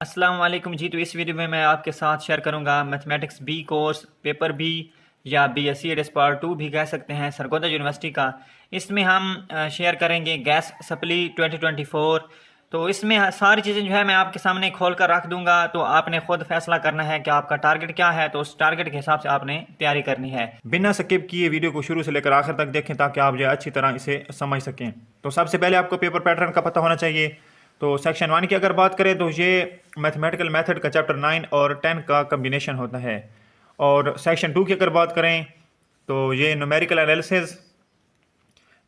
अस्सलाम वालेकुम जी। तो इस वीडियो में मैं आपके साथ शेयर करूंगा mathematics B course paper B या बीएससी एडस पार्ट 2 भी कह सकते हैं, सरगोदा यूनिवर्सिटी का। इसमें हम शेयर करेंगे गैस सप्ली 2024। तो इसमें सारी चीज़ें जो है मैं आपके सामने खोल कर रख दूंगा, तो आपने खुद फैसला करना है कि आपका टारगेट क्या है। तो उस टारगेट के हिसाब से आपने तैयारी करनी है। बिना स्किप किए वीडियो को शुरू से लेकर आखिर तक देखें ताकि आप जो है अच्छी तरह इसे समझ सकें। तो सबसे पहले आपको पेपर पैटर्न का पता होना चाहिए। तो सेक्शन 1 की अगर बात करें तो ये मैथमेटिकल मेथड का चैप्टर 9 और 10 का कम्बिनेशन होता है। और सेक्शन 2 की अगर बात करें तो ये न्यूमेरिकल एनालिसिस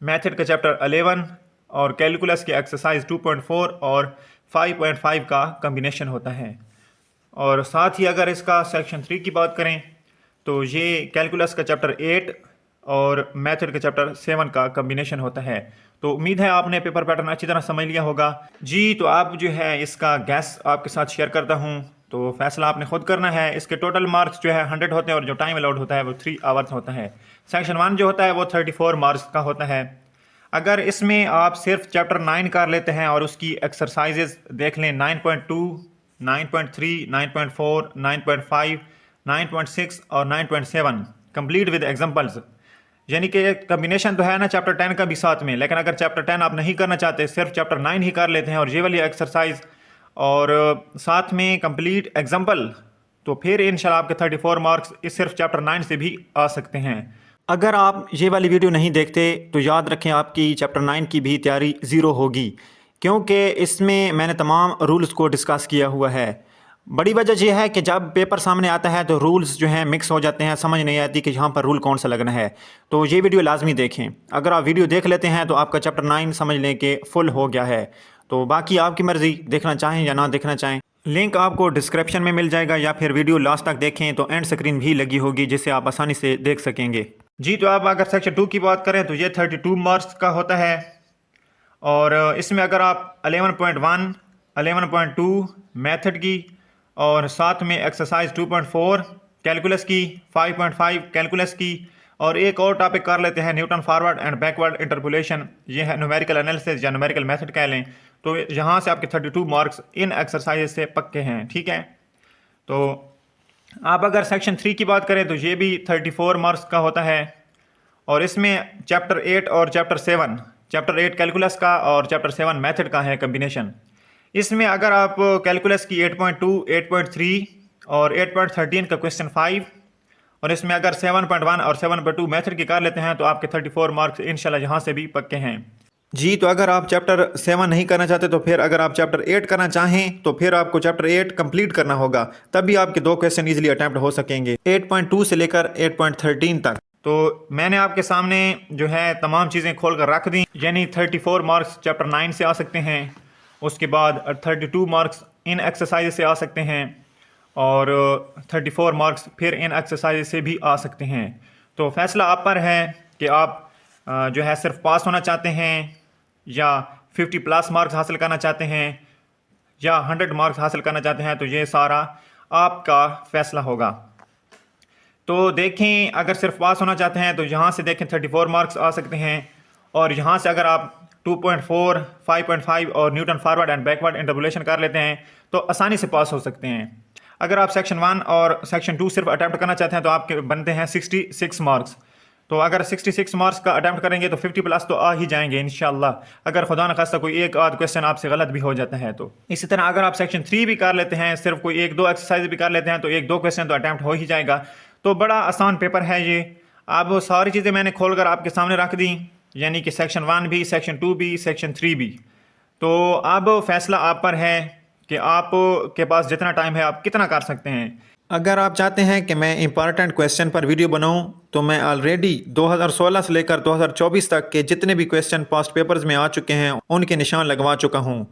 मेथड का चैप्टर 11 और कैलकुलस की एक्सरसाइज 2.4 और 5.5 का कम्बिनेशन होता है। और साथ ही अगर इसका सेक्शन 3 की बात करें तो ये कैलकुलस का चैप्टर 8 और मेथड का चैप्टर 7 का कम्बिनेशन होता है। तो उम्मीद है आपने पेपर पैटर्न अच्छी तरह समझ लिया होगा जी। तो आप जो है इसका गैस आपके साथ शेयर करता हूँ, तो फैसला आपने खुद करना है। इसके टोटल मार्क्स जो है 100 होते हैं और जो टाइम अलाउड होता है वो 3 आवर्स होता है। सेक्शन 1 जो होता है वो 34 मार्क्स का होता है। अगर इसमें आप सिर्फ चैप्टर 9 कर लेते हैं और उसकी एक्सरसाइजेज देख लें 9.2, 9.3, 9.4, 9.5, 9.6 और 9.7 कंप्लीट विद एग्जांपल्स, यानी कि कम्बिनेशन तो है ना चैप्टर 10 का भी साथ में। लेकिन अगर चैप्टर 10 आप नहीं करना चाहते, सिर्फ चैप्टर 9 ही कर लेते हैं और ये वाली एक्सरसाइज और साथ में कंप्लीट एग्जांपल, तो फिर इंशाल्लाह आपके 34 मार्क्स इस सिर्फ चैप्टर 9 से भी आ सकते हैं। अगर आप ये वाली वीडियो नहीं देखते तो याद रखें आपकी चैप्टर 9 की भी तैयारी ज़ीरो होगी, क्योंकि इसमें मैंने तमाम रूल्स को डिस्कस किया हुआ है। बड़ी वजह यह है कि जब पेपर सामने आता है तो रूल्स जो हैं मिक्स हो जाते हैं, समझ नहीं आती कि यहाँ पर रूल कौन सा लगना है। तो ये वीडियो लाजमी देखें। अगर आप वीडियो देख लेते हैं तो आपका चैप्टर 9 समझ लें कि फुल हो गया है। तो बाकी आपकी मर्ज़ी, देखना चाहें या ना देखना चाहें। लिंक आपको डिस्क्रिप्शन में मिल जाएगा या फिर वीडियो लास्ट तक देखें तो एंड स्क्रीन भी लगी होगी जिससे आप आसानी से देख सकेंगे जी। तो आप अगर सेक्शन 2 की बात करें तो ये 32 मार्क्स का होता है। और इसमें अगर आप 11.1, 11.2 मेथड की और साथ में एक्सरसाइज 2.4 कैलकुलस की, 5.5 कैलकुलस की और एक और टॉपिक कर लेते हैं Newton forward and backward interpolation, ये है न्यूमेरिकल एनालिसिस या न्यूमेरिकल मेथड कह लें। तो यहाँ से आपके 32 मार्क्स इन एक्सरसाइज से पक्के हैं, ठीक है। तो आप अगर सेक्शन 3 की बात करें तो ये भी 34 मार्क्स का होता है। और इसमें चैप्टर 8 और चैप्टर 7, चैप्टर 8 कैलकुलस का और चैप्टर 7 मेथड का है कम्बिनेशन। इसमें अगर आप कैलकुलस की 8.2, 8.3 और 8.13 का क्वेश्चन 5 और इसमें अगर 7.1 और 7.2 मेथड की कर लेते हैं तो आपके 34 मार्क्स इंशाल्लाह यहाँ से भी पक्के हैं जी। तो अगर आप चैप्टर 7 नहीं करना चाहते तो फिर अगर आप चैप्टर 8 करना चाहें तो फिर आपको चैप्टर 8 कंप्लीट करना होगा, तभी आपके 2 क्वेश्चन इजीली अटैम्प्ट हो सकेंगे 8.2 से लेकर 8.13 तक। तो मैंने आपके सामने जो है तमाम चीज़ें खोल कर रख दी, यानी 34 मार्क्स चैप्टर 9 से आ सकते हैं, उसके बाद 32 मार्क्स इन एक्सरसाइज से आ सकते हैं और 34 मार्क्स फिर इन एक्सरसाइज से भी आ सकते हैं। तो फैसला आप पर है कि आप जो है सिर्फ पास होना चाहते हैं या 50 प्लस मार्क्स हासिल करना चाहते हैं या 100 मार्क्स हासिल करना चाहते हैं। तो ये सारा आपका फैसला होगा। तो देखें, अगर सिर्फ पास होना चाहते हैं तो यहाँ से देखें 34 मार्क्स आ सकते हैं और यहाँ से अगर आप 2.4, 5.5 और Newton forward and backward interpolation कर लेते हैं तो आसानी से पास हो सकते हैं। अगर आप सेक्शन 1 और सेक्शन 2 सिर्फ अटैम्प्ट करना चाहते हैं तो आपके बनते हैं 66 मार्क्स। तो अगर 66 मार्क्स का अटैम्प्ट करेंगे तो 50 प्लस तो आ ही जाएंगे इंशाल्लाह, अगर खुदा न खास्ता कोई एक आध क्वेश्चन आपसे गलत भी हो जाता है तो। इसी तरह अगर आप सेक्शन 3 भी कर लेते हैं, सिर्फ कोई 1-2 एक्सरसाइज भी कर लेते हैं तो 1-2 क्वेश्चन तो अटैम्प्ट हो ही जाएगा। तो बड़ा आसान पेपर है ये। अब सारी चीज़ें मैंने खोल कर आपके सामने रख दी, यानी कि सेक्शन 1 भी, सेक्शन 2 भी, सेक्शन 3 भी। तो अब फैसला आप पर है कि आप के पास जितना टाइम है आप कितना कर सकते हैं। अगर आप चाहते हैं कि मैं इंपॉर्टेंट क्वेश्चन पर वीडियो बनाऊं तो मैं ऑलरेडी 2016 से लेकर 2024 तक के जितने भी क्वेश्चन पास्ट पेपर्स में आ चुके हैं उनके निशान लगवा चुका हूं।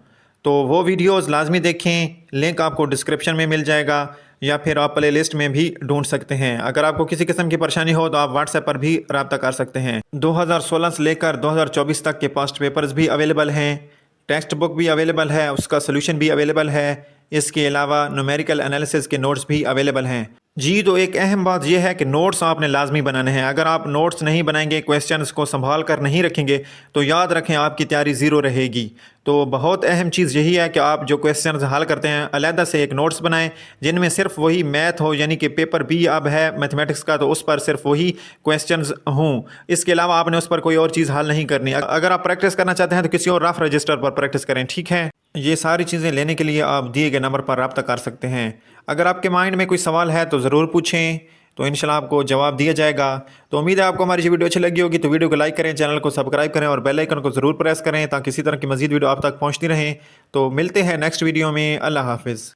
तो वो वीडियोस लाजमी देखें, लिंक आपको डिस्क्रिप्शन में मिल जाएगा या फिर आप प्ले लिस्ट में भी ढूंढ सकते हैं। अगर आपको किसी किस्म की परेशानी हो तो आप व्हाट्सएप पर भी रब्ता कर सकते हैं। 2016 से लेकर 2024 तक के पास्ट पेपर्स भी अवेलेबल हैं, टेक्स्ट बुक भी अवेलेबल है, उसका सोल्यूशन भी अवेलेबल है। इसके अलावा न्यूमेरिकल एनालिसिस के नोट्स भी अवेलेबल हैं। जी, तो एक अहम बात यह है कि नोट्स आपने लाज़मी बनाने हैं। अगर आप नोट्स नहीं बनाएँगे, क्वेश्चंस को सँभाल कर नहीं रखेंगे, तो याद रखें आपकी तैयारी ज़ीरो रहेगी। तो बहुत अहम चीज़ यही है कि आप जो क्वेश्चंस हल करते हैं, अलहदा से एक नोट्स बनाएँ, जिनमें सिर्फ़ वही मैथ हो, यानी कि पेपर बी अब है मैथमेटिक्स का, तो उस पर सिर्फ़ वही क्वेश्चंस हों। इसके अलावा आपने उस पर कोई और चीज़ हल नहीं करनी। अगर आप प्रैक्टिस करना चाहते हैं, तो किसी और रफ़ रजिस्टर पर प्रैक्टिस करें, ठीक है? ये सारी चीज़ें लेने के लिए आप दिए गए नंबर पर राब्ता कर सकते हैं। अगर आपके माइंड में कोई सवाल है तो ज़रूर पूछें, तो इंशाल्लाह आपको जवाब दिया जाएगा। तो उम्मीद है आपको हमारी ये वीडियो अच्छी लगी होगी, तो वीडियो को लाइक करें, चैनल को सब्सक्राइब करें और बेल आइकन को ज़रूर प्रेस करें ताकि इसी तरह की मज़ीद वीडियो आप तक पहुँचती रहें। तो मिलते हैं नेक्स्ट वीडियो में। अल्लाह हाफ़िज़।